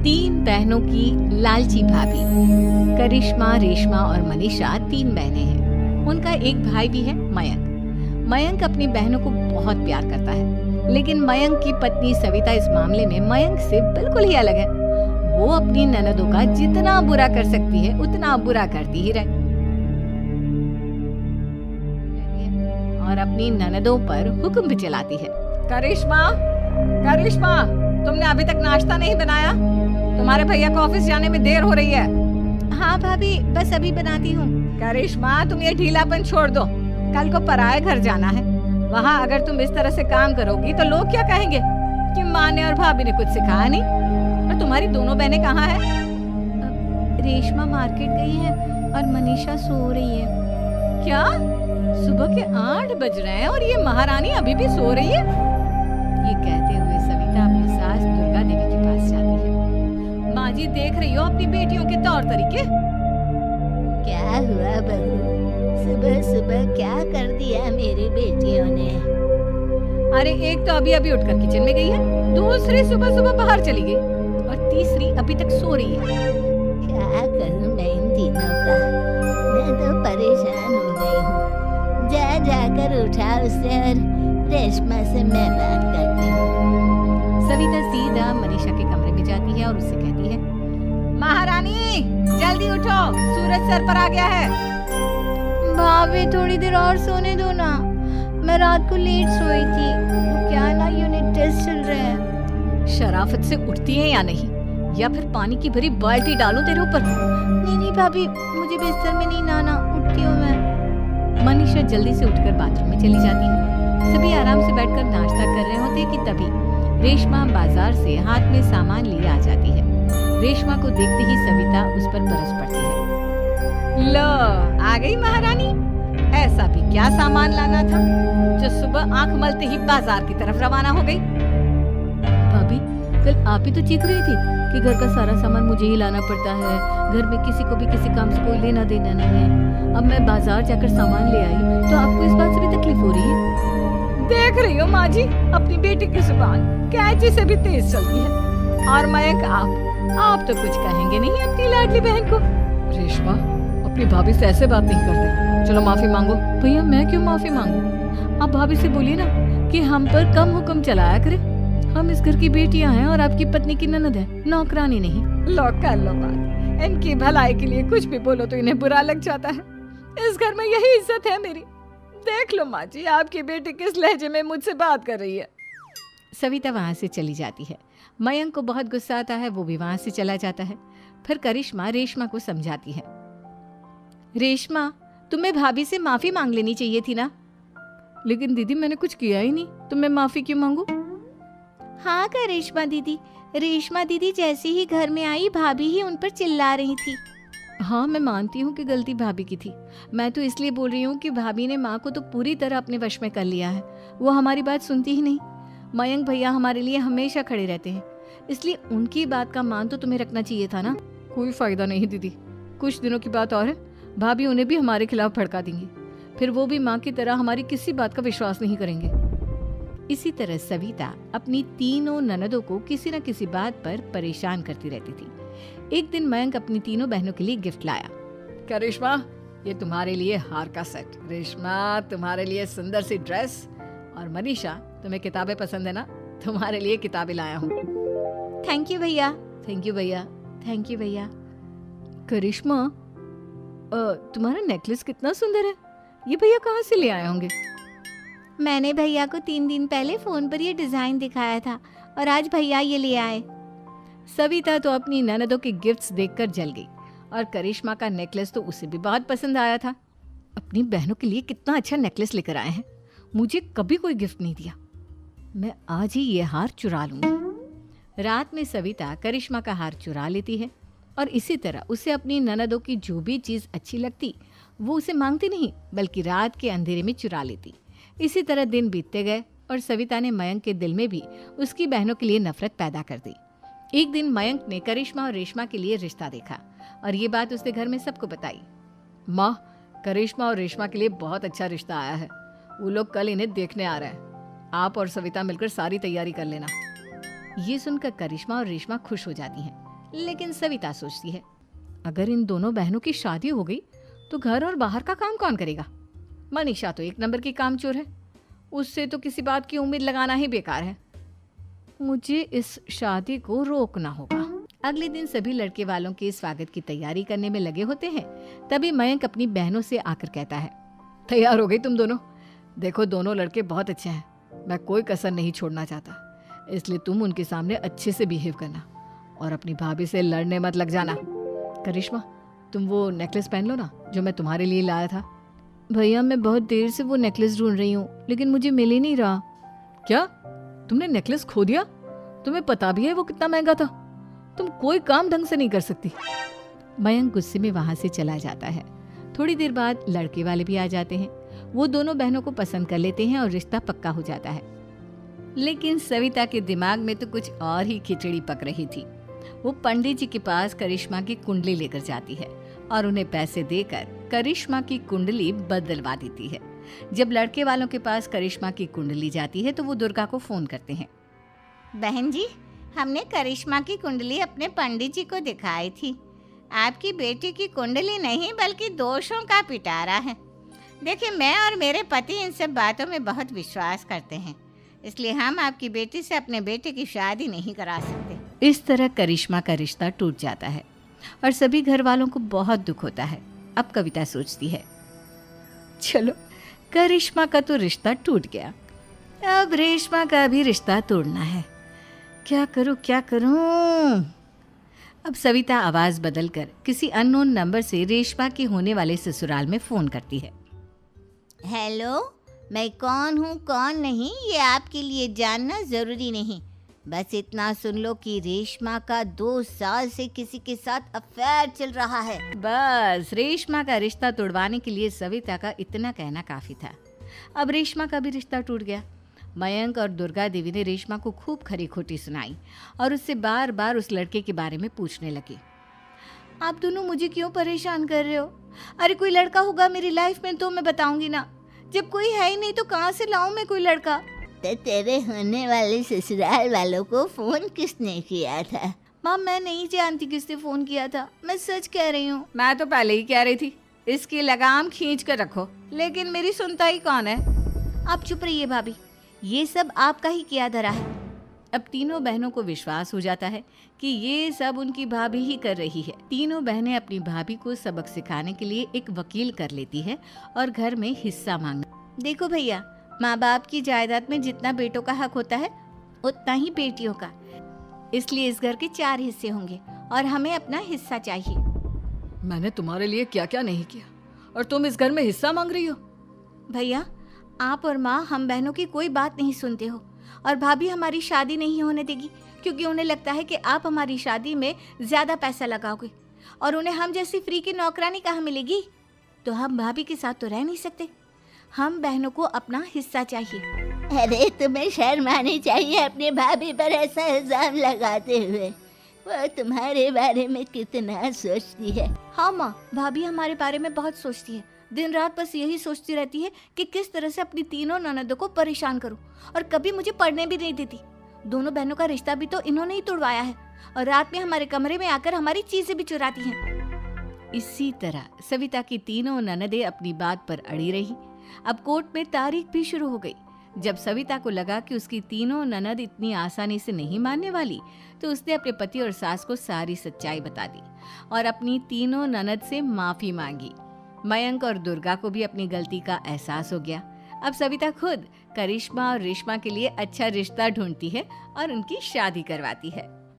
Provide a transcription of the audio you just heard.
तीन बहनों की लालची भाभी। करिश्मा, रेशमा और मनीषा तीन बहनें हैं। उनका एक भाई भी है, मयंक। मयंक अपनी बहनों को बहुत प्यार करता है, लेकिन मयंक की पत्नी सविता इस मामले में मयंक से बिल्कुल ही अलग है। वो अपनी ननदों का जितना बुरा कर सकती है उतना बुरा करती ही रहती है और अपनी ननदों पर हुक्म भी चलाती है। करिश्मा, करिश्मा, तुमने अभी तक नाश्ता नहीं बनाया? तुम्हारे भैया को ऑफिस जाने में देर हो रही है। हाँ भाभी, बस अभी बनाती हूँ। करिश्मा, तुम ये ढीलापन छोड़ दो। कल को पराये घर जाना है। वहाँ अगर तुम इस तरह से काम करोगी तो लोग क्या कहेंगे कि माँ ने और भाभी ने कुछ सिखाया नहीं। और तुम्हारी दोनों बहनें कहाँ हैं? रेशमा मार्केट गई है और मनीषा सो रही है। क्या? सुबह के 8 बज रहे हैं और ये महारानी अभी भी सो रही है? ये कहते हुए सविता अपनी सास दुर्गा देवी के पास जाती है। माँ जी, देख रही हो अपनी बेटियों के तौर तरीके? क्या हुआ बहू, सुबह सुबह क्या कर दिया मेरी बेटियों ने? अरे, एक तो अभी अभी उठकर किचन में गई है, दूसरी सुबह सुबह बाहर चली गई और तीसरी अभी तक सो रही है। क्या करूं मैं इन तीनों का? मैं तो परेशान हो गई हूँ। जा जाकर उठा उसे और रेशमा से मैं बात करती हूँ। सविता सीधा मनीषा के कमरे में जाती है और उससे कहती है, महारानी जल्दी उठो, सूरज सर पर आ गया है। भाभी, थोड़ी देर और सोने दो ना, मैं रात को लेट सोई थी। क्या ना यूनिट टेस्ट चल रहे हैं। शराफत से उठती है या नहीं, या फिर पानी की भरी बाल्टी डालूं तेरे ऊपर? नहीं भाभी, मुझे बिस्तर में नहीं नाना, उठती हूँ मैं। मनीषा जल्दी से उठकर बाथरूम में चली जाती है। सभी आराम से बैठकर नाश्ता कर रहे होते कि तभी रेशमा बाजार से हाथ में सामान लिए आ जाती है। रेशमा को देखते ही सविता उस पर बरस पड़ती है। लो, आ गई महारानी। ऐसा भी क्या सामान लाना था जो सुबह आंख मलते ही बाजार की तरफ रवाना हो गई? भाभी, कल आप ही तो चीख रही थी कि घर का सारा सामान मुझे ही लाना पड़ता है, घर में किसी को भी किसी काम से कोई लेना देना नहीं है। अब मैं बाजार जाकर सामान ले आई तो आपको इस बात से भी तकलीफ हो रही है? देख रही हो माँ जी, अपनी बेटी की जुबान कैंची से भी तेज चलती है। और मयंक, आप तो कुछ कहेंगे नहीं अपनी लाडली बहन को। रेशमा, अपनी भाभी से ऐसे बात नहीं करते। चलो माफी मांगो। भैया, मैं क्यों माफी मांगू? आप भाभी से बोलिए ना कि हम पर कम हुक्म चलाया करे। हम इस घर की बेटियां हैं और आपकी पत्नी की ननद है, नौकरानी नहीं। लो, कर लो बात। इनकी भलाई के लिए कुछ भी बोलो तो इन्हें बुरा लग जाता है। इस घर में यही इज्जत है मेरी। देख लो माँ जी, आपकी बेटी किस लहजे में मुझसे बात कर रही है। सविता वहाँ से चली जाती है। मयंक को बहुत गुस्सा आता है, वो भी वहाँ से चला जाता है। फिर करिश्मा रेशमा को समझाती है, रेशमा, तुम्हें भाभी से माफी मांग लेनी चाहिए थी ना। लेकिन दीदी, मैंने कुछ किया ही नहीं, तो मैं माफी क्यों मांगू? हाँ करिश्मा दीदी, रेशमा दीदी जैसे ही घर में आई भाभी ही उन पर चिल्ला रही थी। हाँ, मैं मानती हूँ कि गलती भाभी की थी। मैं तो इसलिए बोल रही हूँ कि भाभी ने माँ को तो पूरी तरह अपने वश में कर लिया है। वो हमारी बात सुनती ही नहीं। मयंक भैया हमारे लिए हमेशा खड़े रहते हैं, इसलिए उनकी बात का मान तो तुम्हें रखना चाहिए था ना। कोई फायदा नहीं दीदी, कुछ दिनों की बात और है, भाभी उन्हें भी हमारे खिलाफ भड़का देंगी। फिर वो भी माँ की तरह हमारी किसी बात का विश्वास नहीं करेंगे। इसी तरह सविता अपनी तीनों ननदों को किसी न किसी बात पर परेशान करती रहती थी। एक दिन मयंक अपनी तीनों बहनों के लिए गिफ्ट लाया। क्या रेशमा, ये तुम्हारे लिए हार का सेट, रेशमा तुम्हारे लिए सुंदर सी ड्रेस, और मनीषा, तुम्हें किताबें पसंद है ना, तुम्हारे लिए किताबें लाया हूँ। थैंक यू भैया। थैंक यू भैया। थैंक यू भैया। करिश्मा, तुम्हारा नेकलेस कितना सुंदर है, ये भैया कहाँ से ले आए होंगे? मैंने भैया को 3 दिन पहले फोन पर ये डिजाइन दिखाया था और आज भैया ये ले आए। सविता तो अपनी ननदों के गिफ्ट्स देखकर जल गई और करिश्मा का नेकलेस तो उसे भी बहुत पसंद आया था। अपनी बहनों के लिए कितना अच्छा नेकलेस लेकर आए हैं, मुझे कभी कोई गिफ्ट नहीं दिया। मैं आज ही ये हार चुरा लूंगी। रात में सविता करिश्मा का हार चुरा लेती है और इसी तरह उसे अपनी ननदों की जो भी चीज़ अच्छी लगती वो उसे मांगती नहीं, बल्कि रात के अंधेरे में चुरा लेती। इसी तरह दिन बीतते गए और सविता ने मयंक के दिल में भी उसकी बहनों के लिए नफरत पैदा कर दी। एक दिन मयंक ने करिश्मा और रेशमा के लिए रिश्ता देखा और ये बात उसने घर में सबको बताई। माँ, करिश्मा और रेशमा के लिए बहुत अच्छा रिश्ता आया है, वो लोग कल इन्हें देखने आ रहे हैं। आप और सविता मिलकर सारी तैयारी कर लेना। ये सुनकर करिश्मा और रेशमा खुश हो जाती हैं। लेकिन सविता सोचती है, अगर इन दोनों बहनों की शादी हो गई तो घर और बाहर का काम कौन करेगा? मनीषा तो एक नंबर की कामचोर है, उससे तो किसी बात की उम्मीद लगाना ही बेकार है। मुझे इस शादी को रोकना होगा। अगले दिन सभी लड़के वालों के स्वागत की तैयारी करने में लगे होते हैं। तभी मयंक अपनी बहनों से आकर कहता है, तैयार हो गई तुम दोनों? देखो दोनों लड़के बहुत अच्छे हैं, मैं कोई कसर नहीं छोड़ना चाहता, इसलिए तुम उनके सामने अच्छे से बिहेव करना और अपनी भाभी से लड़ने मत लग जाना। करिश्मा, तुम वो नेकलेस पहन लो ना जो मैं तुम्हारे लिए लाया था। भैया मैं बहुत देर से वो नेकलेस ढूंढ रही हूँ, लेकिन मुझे मिल ही नहीं रहा। क्या तुमने नेकलेस खो दिया? तुम्हें पता भी है वो कितना महंगा था? तुम कोई काम ढंग से नहीं कर सकती। मयंक गुस्से में वहां से चला जाता है। थोड़ी देर बाद लड़के वाले भी आ जाते हैं। वो दोनों बहनों को पसंद कर लेते हैं और रिश्ता पक्का हो जाता है। लेकिन सविता के दिमाग में तो कुछ और ही खिचड़ी पक रही थी। वो पंडित जी के पास करिश्मा की कुंडली लेकर जाती है और उन्हें पैसे देकर करिश्मा की कुंडली बदलवा देती है। जब लड़के वालों के पास करिश्मा की कुंडली जाती है तो वो दुर्गा को फोन करते हैं। बहन जी, हमने करिश्मा की कुंडली अपने पंडित जी को दिखाई थी। आपकी बेटी की कुंडली नहीं बल्कि दोषों का पिटारा है। देखिए, मैं और मेरे पति इन सब बातों में बहुत विश्वास करते हैं, इसलिए हम आपकी बेटी से अपने बेटे की शादी नहीं करा सकते। इस तरह करिश्मा का रिश्ता टूट जाता है और सभी घर वालों को बहुत दुख होता है। अब कविता सोचती है, चलो करिश्मा का तो रिश्ता टूट गया, अब रेशमा का भी रिश्ता तोड़ना है। क्या करूं? अब सविता आवाज बदलकर किसी अननोन नंबर से रेशमा के होने वाले ससुराल में फोन करती है। हेलो, मैं कौन हूँ कौन नहीं ये आपके लिए जानना ज़रूरी नहीं। बस इतना सुन लो कि रेशमा का 2 साल से किसी के साथ अफेयर चल रहा है। बस रेशमा का रिश्ता तोड़वाने के लिए सविता का इतना कहना काफी था। अब रेशमा का भी रिश्ता टूट गया। मयंक और दुर्गा देवी ने रेशमा को खूब खरी खोटी सुनाई और उससे बार बार उस लड़के के बारे में पूछने लगे। आप दोनों मुझे क्यों परेशान कर रहे हो? अरे कोई लड़का होगा मेरी लाइफ में तो मैं बताऊंगी ना, जब कोई है ही नहीं तो कहाँ से लाऊं मैं कोई लड़का? तो तेरे होने वाले ससुराल वालों को फोन किसने किया था? माँ मैं नहीं जानती किसने फोन किया था, मैं सच कह रही हूँ। मैं तो पहले ही कह रही थी इसकी लगाम खींच कर रखो, लेकिन मेरी सुनता ही कौन है। आप चुप रहिए भाभी, ये सब आपका ही किया धरा है। अब तीनों बहनों को विश्वास हो जाता है कि ये सब उनकी भाभी ही कर रही है। तीनों बहनें अपनी भाभी को सबक सिखाने के लिए एक वकील कर लेती है और घर में हिस्सा मांगना। देखो भैया, माँ बाप की जायदाद में जितना बेटों का हक होता है उतना ही बेटियों का, इसलिए इस घर के 4 हिस्से होंगे और हमें अपना हिस्सा चाहिए। मैंने तुम्हारे लिए क्या क्या नहीं किया और तुम इस घर में हिस्सा मांग रही हो? भैया, आप और माँ हम बहनों की कोई बात नहीं सुनते हो और भाभी हमारी शादी नहीं होने देगी क्योंकि उन्हें लगता है कि आप हमारी शादी में ज्यादा पैसा लगाओगे और उन्हें हम जैसी फ्री की नौकरानी कहाँ मिलेगी। तो हम भाभी के साथ तो रह नहीं सकते, हम बहनों को अपना हिस्सा चाहिए। अरे तुम्हें शर्म आनी चाहिए अपनी भाभी पर ऐसा इल्जाम लगाते हुए। वो तुम्हारे बारे में कितना सोचती है। हाँ माँ, भाभी हमारे बारे में बहुत सोचती है। दिन रात बस यही सोचती रहती है कि किस तरह से अपनी तीनों ननदों को परेशान करूं और कभी मुझे पढ़ने भी नहीं देती। दोनों बहनों का रिश्ता भी तो इन्होंने ही तोड़वाया है और रात में हमारे कमरे में आकर हमारी चीजें भी चुराती हैं। इसी तरह सविता की तीनों ननदें अपनी बात पर अड़ी रही। अब कोर्ट में तारीख भी शुरू हो गई। जब सविता को लगा कि उसकी तीनों ननद इतनी आसानी से नहीं मानने वाली, तो उसने अपने पति और सास को सारी सच्चाई बता दी और अपनी तीनों ननद से माफी मांगी। मयंक और दुर्गा को भी अपनी गलती का एहसास हो गया। अब सविता खुद करिश्मा और रेशमा के लिए अच्छा रिश्ता ढूंढती है और उनकी शादी करवाती है।